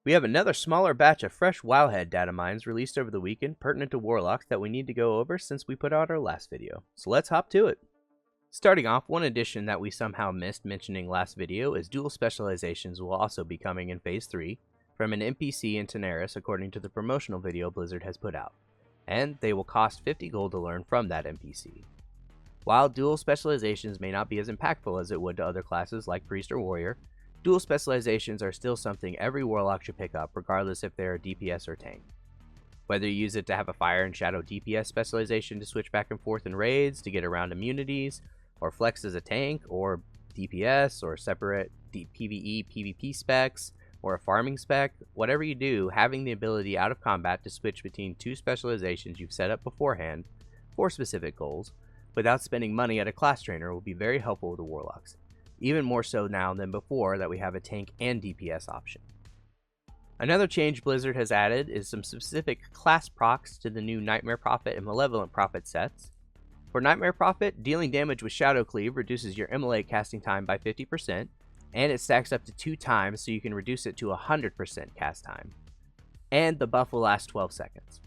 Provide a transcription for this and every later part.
We have another smaller batch of fresh wowhead datamines released over the weekend pertinent to Warlocks that we need to go over since we put out our last video. So let's hop to it. Starting off, one addition that we somehow missed mentioning last video is dual specializations will also be coming in Phase 3 from an NPC in Tenaris according to the promotional video Blizzard has put out, and they will cost 50 gold to learn from that NPC. While dual specializations may not be as impactful as it would to other classes like Priest or Warrior, dual specializations are still something every Warlock should pick up regardless if they're a DPS or tank. Whether you use it to have a Fire and Shadow DPS specialization to switch back and forth in raids to get around immunities, or flex as a tank, or DPS, or separate PvE, PvP specs, or a farming spec, whatever you do, having the ability out of combat to switch between two specializations you've set up beforehand for specific goals, without spending money at a class trainer will be very helpful to Warlocks, even more so now than before that we have a tank and DPS option. Another change Blizzard has added is some specific class procs to the new Nightmare Prophet and Malevolent Prophet sets. For Nightmare Prophet, dealing damage with Shadow Cleave reduces your immolate casting time by 50%, and it stacks up to 2 times so you can reduce it to 100% cast time. And the buff will last 12 seconds.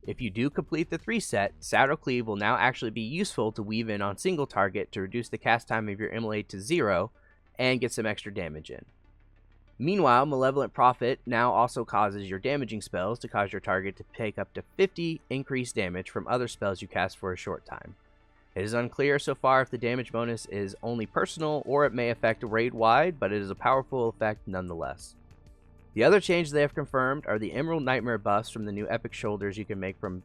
If you do complete the 3 set, Shadow Cleave will now actually be useful to weave in on single target to reduce the cast time of your immolate to 0 and get some extra damage in. Meanwhile, Malevolent Prophet now also causes your damaging spells to cause your target to take up to 50 increased damage from other spells you cast for a short time. It is unclear so far if the damage bonus is only personal or it may affect raid-wide, but it is a powerful effect nonetheless. The other change they have confirmed are the Emerald Nightmare buffs from the new epic shoulders you can make from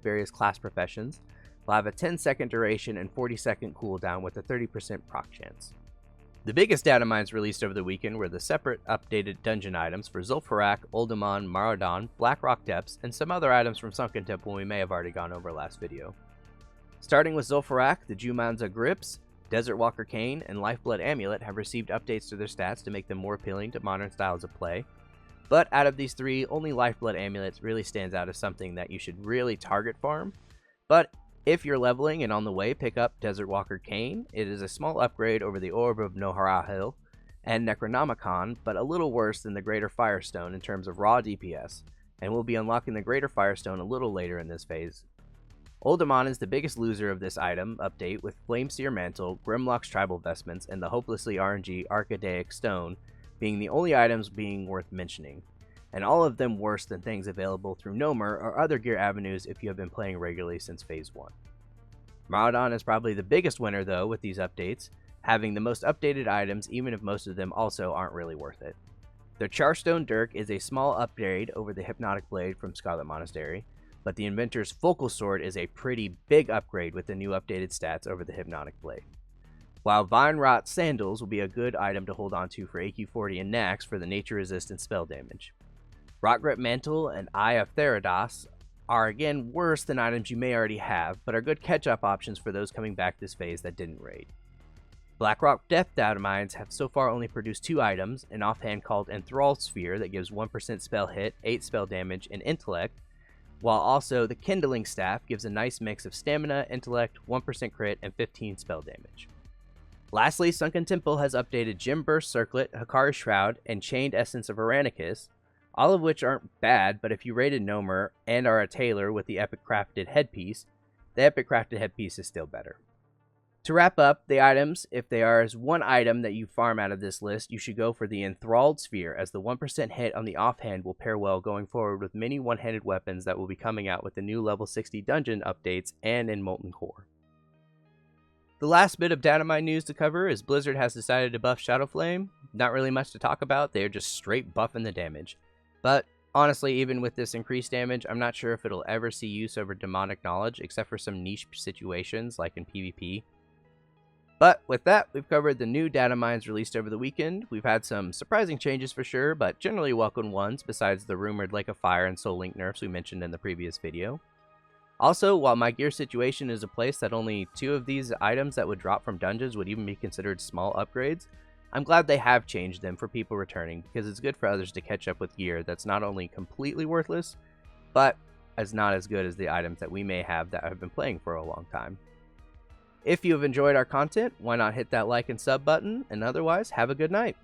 various class professions. They'll have a 10-second duration and 40-second cooldown with a 30% proc chance. The biggest datamines released over the weekend were the separate updated dungeon items for Zul'Farrak, Uldaman, Maraudon, Blackrock Depths, and some other items from Sunken Temple we may have already gone over last video. Starting with Zul'Farrak, the Jumanza Grips, Desert Walker Cane, and Lifeblood Amulet have received updates to their stats to make them more appealing to modern styles of play. But out of these 3, only Lifeblood Amulet really stands out as something that you should really target farm. But if you're leveling and on the way, pick up Desert Walker Cane. It is a small upgrade over the Orb of Noharahil and Necronomicon, but a little worse than the Greater Firestone in terms of raw DPS, and we'll be unlocking the Greater Firestone a little later in this phase. Uldaman is the biggest loser of this item update, with Flameseer Mantle, Grimlock's Tribal Vestments, and the hopelessly RNG Archidaic Stone being the only items being worth mentioning, and all of them worse than things available through Nomer or other gear avenues if you have been playing regularly since Phase 1. Maraudon is probably the biggest winner though with these updates, having the most updated items even if most of them also aren't really worth it. The Charstone Dirk is a small upgrade over the Hypnotic Blade from Scarlet Monastery, but the Inventor's Focal Sword is a pretty big upgrade with the new updated stats over the Hypnotic Blade. While Vine Rot Sandals will be a good item to hold onto for AQ40 and Nax for the nature resistant spell damage. Rock Grip Mantle and Eye of Therados are again worse than items you may already have, but are good catch-up options for those coming back this phase that didn't raid. Blackrock Depths Datamines have so far only produced 2 items, an offhand called Enthralled Sphere that gives 1% spell hit, 8 spell damage, and intellect, while also the Kindling Staff gives a nice mix of stamina, intellect, 1% crit, and 15 spell damage. Lastly, Sunken Temple has updated Gem Burst Circlet, Hikari Shroud, and Chained Essence of Aranicus, all of which aren't bad, but if you raided Nomer and are a tailor with the Epic Crafted Headpiece, the Epic Crafted Headpiece is still better. To wrap up, the items, if they are as one item that you farm out of this list, you should go for the Enthralled Sphere, as the 1% hit on the offhand will pair well going forward with many one-handed weapons that will be coming out with the new level 60 dungeon updates and in Molten Core. The last bit of Datamine news to cover is Blizzard has decided to buff Shadowflame. Not really much to talk about, they are just straight buffing the damage. But honestly, even with this increased damage, I'm not sure if it'll ever see use over Demonic Knowledge, except for some niche situations like in PvP. But with that, we've covered the new datamines released over the weekend. We've had some surprising changes for sure, but generally welcome ones besides the rumored Lake of Fire and Soul Link nerfs we mentioned in the previous video. Also, while my gear situation is a place that only 2 of these items that would drop from dungeons would even be considered small upgrades, I'm glad they have changed them for people returning, because it's good for others to catch up with gear that's not only completely worthless, but is not as good as the items that we may have that have been playing for a long time. If you have enjoyed our content, why not hit that like and sub button, and otherwise, have a good night.